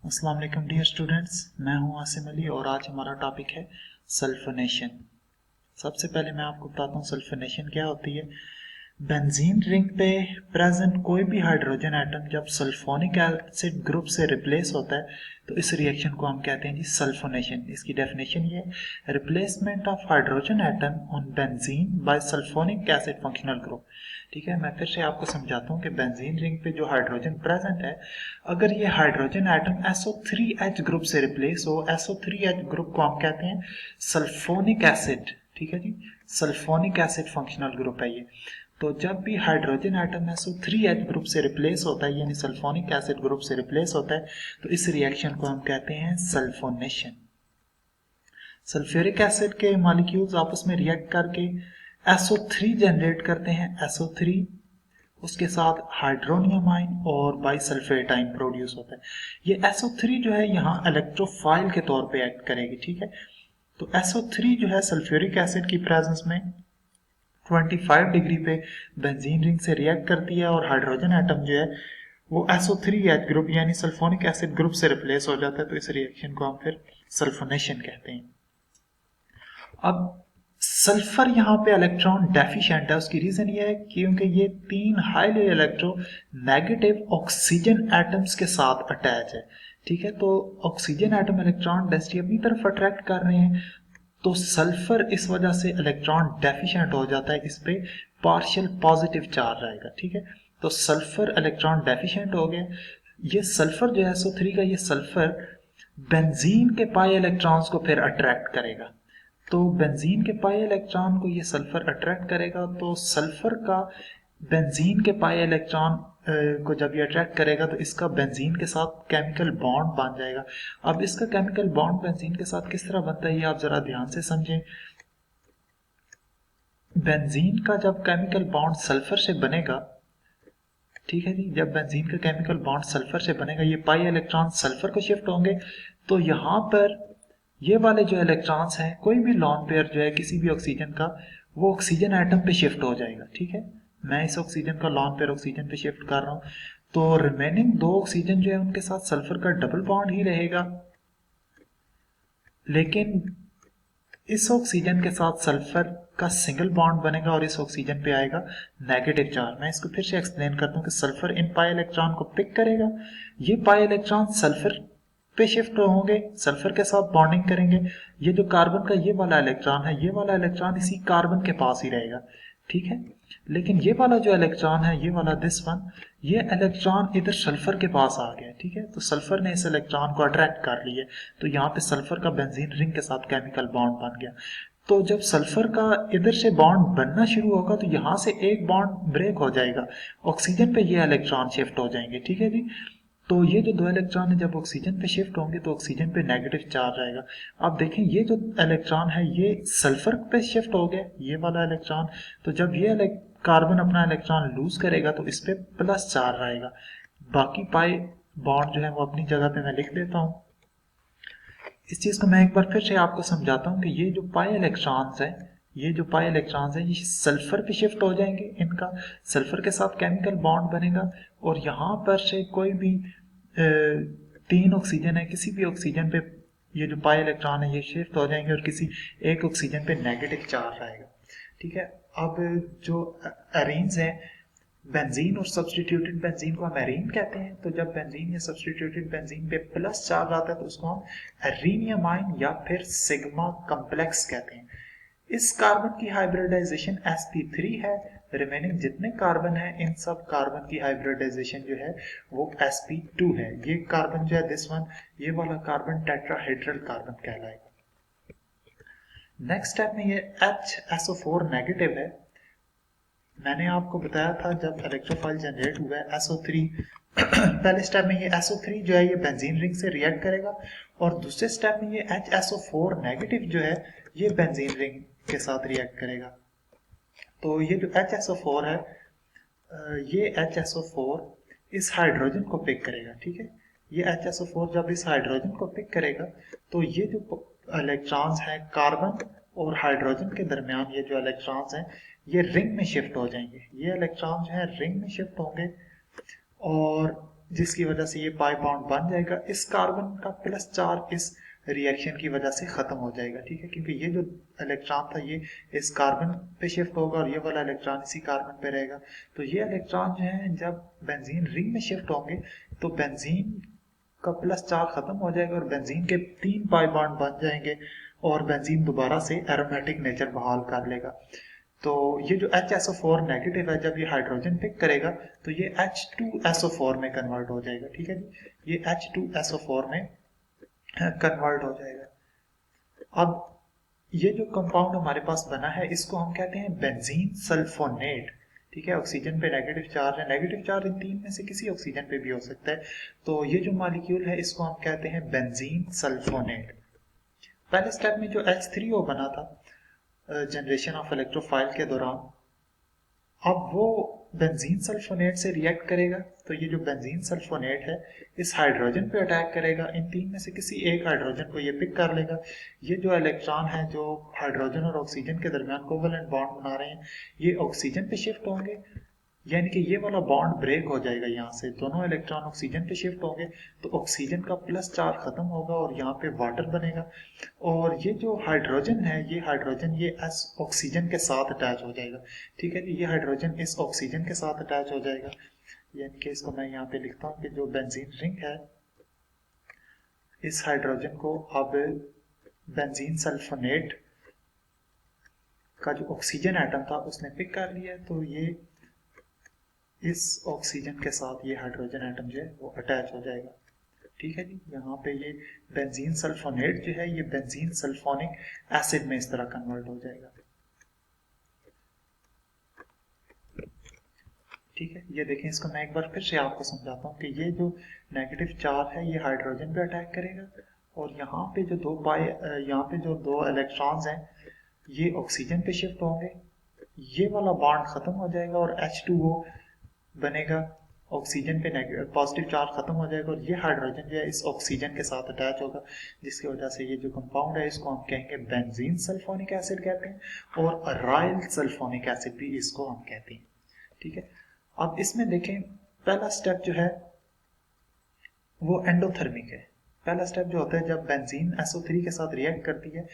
अस्सलाम वालेकुम dear students, मैं हूं आसिम अली और आज हमारा टॉपिक है सल्फोनेशन। सबसे पहले मैं आपको बताता हूं सल्फोनेशन क्या होती है। बेंजीन रिंग पे प्रेजेंट कोई भी हाइड्रोजन एटम जब सल्फोनिक एसिड ग्रुप से रिप्लेस होता है तो इस रिएक्शन को हम कहते हैं जी सल्फोनेशन। इसकी डेफिनेशन ये है, replacement of hydrogen atom on benzene by sulphonic acid functional group. ठीक है, मैं फिर से आपको समझाता हूँ कि बेंजीन रिंग पे जो हाइड्रोजन प्रेजेंट है, अगर ये हाइड्रोजन एटम SO3H ग्रुप से रिप्लेस हो, SO3H ग्रुप को हम कहते हैं सल्फोनिक एसिड। ठीक है जी, सल्फोनिक एसिड फंक्शनल ग्रुप है ये। तो जब भी हाइड्रोजन एटम SO3H ग्रुप से रिप्लेस होता है यानी सल्फोनिक एसिड ग्रुप से रिप्लेस होता है तो इस रिएक्शन को हम कहते हैं सल्फोनेशन। सल्फ्यूरिक एसिड के मॉलिक्यूल्स आपस में रिएक्ट करके SO3 जनरेट करते हैं। SO3 उसके साथ हाइड्रोनियम आयन और बाइसल्फेट आयन प्रोड्यूस होता है। ये SO3 जो है यहाँ इलेक्ट्रोफाइल के तौर पे एक्ट करेगी। ठीक है, तो SO3 जो है सल्फ्यूरिक एसिड की प्रेजेंस में 25 डिग्री पे बेंजीन रिंग से रिएक्ट करती है और हाइड्रोजन एटम जो है वो SO3H ग्रुप यानी सल्फोनिक एसिड ग्रुप से रिप्लेस हो जाता है। तो इस रिएक्शन को हम फिर सल्फोनेशन कहते हैं। अब सल्फर यहाँ पे इलेक्ट्रॉन डेफिशिएंट है, उसकी रीजन ये है क्योंकि ये 3 हाईली इलेक्ट्रोनेगेटिव ऑक्सीजन एटम्स के साथ अटैच है। ठीक है, तो ऑक्सीजन एटम इलेक्ट्रॉन डेंसिटी अपनी तरफ अट्रैक्ट कर रहे हैं, तो सल्फर इस वजह से इलेक्ट्रॉन डेफिशिएंट हो जाता है, इस पे पार्शियल पॉजिटिव चार्ज आएगा। ठीक है, तो सल्फर इलेक्ट्रॉन डेफिशिएंट हो गया। ये सल्फर जो है SO3 का, ये सल्फर बेंजीन के पाई इलेक्ट्रॉन्स को फिर अट्रैक्ट करेगा। तो बेंजीन के पाई इलेक्ट्रॉन को ये सल्फर अट्रैक्ट करेगा, तो सल्फर का बेंजीन के पाई इलेक्ट्रॉन को जब ये अट्रैक्ट करेगा तो इसका बेंजीन के साथ केमिकल बॉन्ड बन जाएगा। अब इसका केमिकल बॉन्ड बेंजीन के साथ किस तरह बनता है ये आप जरा ध्यान से समझें। बेंजीन का जब केमिकल बॉन्ड सल्फर से बनेगा, ठीक है जी, जब बेंजीन का केमिकल बॉन्ड सल्फर से बनेगा, ये पाई इलेक्ट्रॉन सल्फर को शिफ्ट होंगे, तो यहाँ पर ये वाले जो इलेक्ट्रॉन्स हैं, कोई भी लॉन पेयर जो है किसी भी ऑक्सीजन का, वो ऑक्सीजन एटम पे शिफ्ट हो जाएगा। ठीक है, मैं इस ऑक्सीजन का लॉन पेयर ऑक्सीजन पे शिफ्ट कर रहा हूँ, तो रिमेनिंग 2 ऑक्सीजन जो है उनके साथ सल्फर का डबल बॉन्ड ही रहेगा, लेकिन इस ऑक्सीजन के साथ सल्फर का सिंगल बॉन्ड बनेगा और इस ऑक्सीजन पे आएगा नेगेटिव चार्ज। मैं इसको फिर से एक्सप्लेन करता हूँ कि सल्फर इन पाई इलेक्ट्रॉन को पिक करेगा, ये पाई इलेक्ट्रॉन सल्फर पे शिफ्ट होंगे, सल्फर के साथ बॉन्डिंग करेंगे। ये जो कार्बन का ये वाला इलेक्ट्रॉन है, ये वाला इलेक्ट्रॉन इसी कार्बन के पास ही रहेगा। ठीक है, लेकिन ये वाला जो इलेक्ट्रॉन है, ये वाला दिस वन, ये इलेक्ट्रॉन इधर सल्फर के पास आ गया। ठीक है, तो सल्फर ने इस इलेक्ट्रॉन को अट्रैक्ट कर लिया, तो यहाँ पे सल्फर का बेंजीन रिंग के साथ केमिकल बॉन्ड बन गया। तो जब सल्फर का इधर से बॉन्ड बनना शुरू होगा तो यहाँ से एक बॉन्ड ब्रेक हो जाएगा, ऑक्सीजन पे ये इलेक्ट्रॉन शिफ्ट हो जाएंगे। ठीक है जी, तो ये जो 2 इलेक्ट्रॉन है जब ऑक्सीजन पे शिफ्ट होंगे तो ऑक्सीजन पे नेगेटिव चार्ज आएगा। आप देखें ये जो इलेक्ट्रॉन है ये सल्फर पे शिफ्ट हो गया, ये वाला इलेक्ट्रॉन, तो जब ये कार्बन अपना इलेक्ट्रॉन लूज करेगा तो इस पे प्लस चार्ज आएगा। बाकी पाई बॉन्ड जो है वो अपनी जगह पे मैं लिख देता हूँ। इस चीज को मैं एक बार फिर से आपको समझाता हूँ कि ये जो पाई इलेक्ट्रॉन्स है, ये जो पाई इलेक्ट्रॉन्स है ये सल्फर पे शिफ्ट हो जाएंगे, इनका सल्फर के साथ केमिकल बॉन्ड बनेगा और यहाँ पर से कोई भी 3 ऑक्सीजन है, किसी भी ऑक्सीजन पे ये जो पाई इलेक्ट्रॉन है ये शिफ्ट हो जाएंगे और किसी एक ऑक्सीजन पे नेगेटिव चार्ज आएगा। ठीक है, अब जो एरीन्स है, बेंजीन और सब्सटीट्यूटेड बेंजीन को हम एरीन कहते हैं। तो जब बेंजीन या सब्सटीट्यूटेड बेंजीन पे प्लस चार्ज आता है तो उसको हम एरीनियम आयन या फिर सिग्मा कॉम्प्लेक्स कहते हैं। इस कार्बन की हाइब्रिडाइजेशन sp3 है, रिमेनिंग जितने कार्बन है इन सब कार्बन की हाइब्रिडाइजेशन जो है वो sp2 है। ये कार्बन जो है दिस वन, ये वाला कार्बन टेट्राहेड्रल कार्बन कहलाएगा। नेक्स्ट स्टेप में ये HSO4 नेगेटिव है। मैंने आपको बताया था जब इलेक्ट्रोफाइल जनरेट हुआ है SO3 पहले स्टेप में ये SO3 जो है ये बेंजीन रिंग से रिएक्ट करेगा और दूसरे स्टेप में ये HSO4 नेगेटिव जो है ये बेंजीन रिंग के साथ रिएक्ट करेगा। तो ये जो HSO4 है, ये HSO4 इस हाइड्रोजन को पिक करेगा। ठीक है, ये HSO4 जब इस हाइड्रोजन को पिक करेगा तो ये जो इलेक्ट्रॉन्स हैं कार्बन और हाइड्रोजन के दरमियान, ये जो इलेक्ट्रॉन्स हैं ये रिंग में शिफ्ट हो जाएंगे। ये इलेक्ट्रॉन जो है रिंग में शिफ्ट होंगे और जिसकी वजह से ये पाई बॉन्ड बन जाएगा। इस कार्बन का प्लस चार्ज इस रिएक्शन की वजह से खत्म हो जाएगा, ठीक है, क्योंकि ये जो इलेक्ट्रॉन था ये इस कार्बन पे शिफ्ट होगा और ये वाला इलेक्ट्रॉन इसी कार्बन पे रहेगा। तो ये इलेक्ट्रॉन जो है जब बेंजीन रिंग में शिफ्ट होंगे तो बेंजीन का प्लस चार्ज खत्म हो जाएगा और बेंजीन के 3 पाई बॉन्ड बन जाएंगे और बेंजीन दोबारा से एरोमेटिक नेचर बहाल कर लेगा। तो ये जो HSO4 नेगेटिव है जब ये हाइड्रोजन पिक करेगा तो ये H2SO4 में कन्वर्ट हो जाएगा, ठीक है जी, ये H2SO4 में कन्वर्ट हो जाएगा। अब ये जो कंपाउंड हमारे पास बना है इसको हम कहते हैं बेंजीन सल्फोनेट, ठीक है। ऑक्सीजन पे नेगेटिव चार्ज है, नेगेटिव चार्ज इन तीन में से किसी ऑक्सीजन पे भी हो सकता है। तो ये जो मॉलिक्यूल है इसको हम कहते हैं बेंजीन सल्फोनेट। पहले स्टेप में जो H3O बना था जनरेशन ऑफ इलेक्ट्रोफाइल के दौरान, अब वो बेंजीन सल्फोनेट से रिएक्ट करेगा। तो ये जो बेंजीन सल्फोनेट है इस हाइड्रोजन पे अटैक करेगा, इन तीन में से किसी एक हाइड्रोजन को ये पिक कर लेगा। ये जो इलेक्ट्रॉन है जो हाइड्रोजन और ऑक्सीजन के दरमियान कोवेलेंट बॉन्ड बना रहे हैं ये ऑक्सीजन पे शिफ्ट होंगे, यानी कि ये वाला बॉन्ड ब्रेक हो जाएगा, यहाँ से दोनों इलेक्ट्रॉन ऑक्सीजन पे शिफ्ट होंगे तो ऑक्सीजन का प्लस चार्ज खत्म होगा और यहाँ पे वाटर बनेगा। और ये जो हाइड्रोजन है ये हाइड्रोजन ये एस ऑक्सीजन के साथ अटैच हो जाएगा, ठीक है, ये हाइड्रोजन इस ऑक्सीजन के साथ अटैच हो जाएगा। यानी कि इसको मैं यहाँ पे लिखता हूँ कि जो बेंजीन रिंग है इस हाइड्रोजन को अब बेंजीन सल्फोनेट का जो ऑक्सीजन एटम था उसने पिक कर लिया, तो ये इस ऑक्सीजन के साथ ये हाइड्रोजन एटम जो है वो अटैच हो जाएगा, ठीक है जी। यहाँ पे ये बेंजीन सल्फोनेट जो है ये बेंजीन सल्फोनिक एसिड में इस तरह कन्वर्ट हो जाएगा, ठीक है। ये देखें, इसको मैं एक बार फिर से आपको समझाता हूँ कि ये जो नेगेटिव चार्ज है ये हाइड्रोजन पे अटैक करेगा और यहाँ पे जो यहाँ पे जो दो इलेक्ट्रॉन्स हैं ये ऑक्सीजन पे शिफ्ट होंगे, ये वाला बॉन्ड खत्म हो जाएगा और H2O बनेगा, ऑक्सीजन पे पॉजिटिव चार्ज खत्म हो जाएगा और ये हाइड्रोजन जो है इस ऑक्सीजन के साथ अटैच होगा, जिसकी वजह से ये जो कंपाउंड है इसको हम कहेंगे बेंजीन सल्फोनिक एसिड कहते हैं और अराइल सल्फोनिक एसिड भी इसको हम कहते हैं, ठीक है। अब इसमें देखें पहला स्टेप जो है वो एंडोथर्मिक है। पहला स्टेप जो होता है जब बेंजीन SO3 के साथ रिएक्ट करती है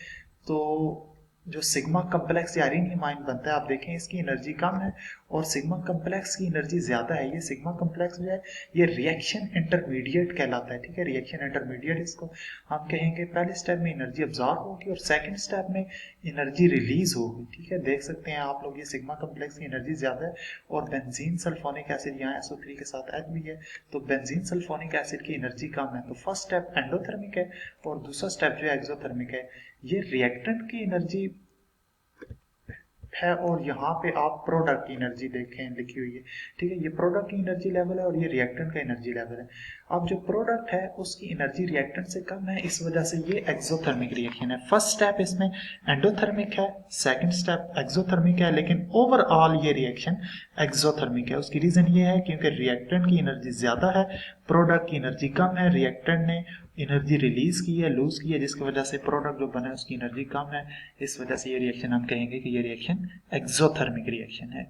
तो जो सिग्मा कम्प्लेक्स या एरीन इमाइन बनता है, आप देखें इसकी एनर्जी कम है और सिग्मा कम्प्लेक्स की एनर्जी ज्यादा है। ये सिग्मा कम्प्लेक्स जो है ये रिएक्शन इंटरमीडिएट कहलाता है, ठीक है, रिएक्शन इंटरमीडिएट इसको हम कहेंगे। पहले स्टेप में एनर्जी अब्जॉर्ब होगी और सेकंड स्टेप में एनर्जी रिलीज होगी, ठीक है। देख सकते हैं आप लोग ये सिग्मा कम्प्लेक्स की एनर्जी ज्यादा है और बेंजीन सल्फोनिक एसिड यहाँ SO3 के साथ H भी है तो बेंजीन सल्फोनिक एसिड की एनर्जी कम है। तो फर्स्ट स्टेप एंडोथर्मिक है और दूसरा स्टेप जो है एक्सोथर्मिक है। ये रिएक्टेंट की एनर्जी है और यहाँ पे आप प्रोडक्ट की एनर्जी देखें लिखी हुई है, ठीक है, ये प्रोडक्ट की एनर्जी लेवल है और ये रिएक्टेंट का एनर्जी लेवल है। अब जो प्रोडक्ट है उसकी एनर्जी रिएक्टेंट से कम है, इस वजह से ये एक्सोथर्मिक रिएक्शन है। फर्स्ट स्टेप इसमें एंडोथर्मिक है, सेकंड स्टेप एक्सोथर्मिक है, लेकिन ओवरऑल ये रिएक्शन एक्सोथर्मिक है। उसकी रीजन ये है क्योंकि रिएक्टेंट की एनर्जी ज्यादा है, प्रोडक्ट की एनर्जी कम है, रिएक्टेंट ने एनर्जी रिलीज की है, लूज की है, जिसकी वजह से प्रोडक्ट जो बना है उसकी एनर्जी कम है। इस वजह से ये रिएक्शन हम कहेंगे कि ये रिएक्शन एक्सोथर्मिक रिएक्शन है।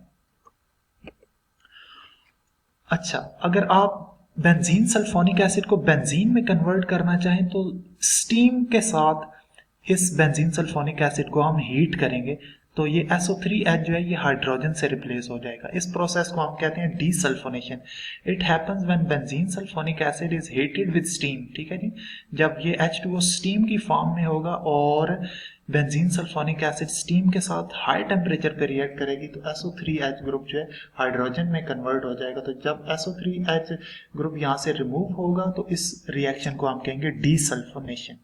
अच्छा, अगर आप बेंजीन सल्फोनिक एसिड को बेंजीन में कन्वर्ट करना चाहें तो स्टीम के साथ इस बेंजीन सल्फोनिक एसिड को हम हीट करेंगे तो ये SO3H जो है ये हाइड्रोजन से रिप्लेस हो जाएगा। इस प्रोसेस को हम कहते हैं desulphonation. It happens when benzene sulphonic acid is heated with steam, ठीक है जी। जब ये H2O स्टीम की फॉर्म में होगा और बेंजीन सल्फोनिक एसिड स्टीम के साथ हाई टेम्परेचर पे रिएक्ट करेगी तो SO3H ग्रुप जो है हाइड्रोजन में कन्वर्ट हो जाएगा। तो जब SO3H ग्रुप यहाँ से रिमूव होगा तो इस रिएक्शन को हम कहेंगे डीसल्फोनेशन।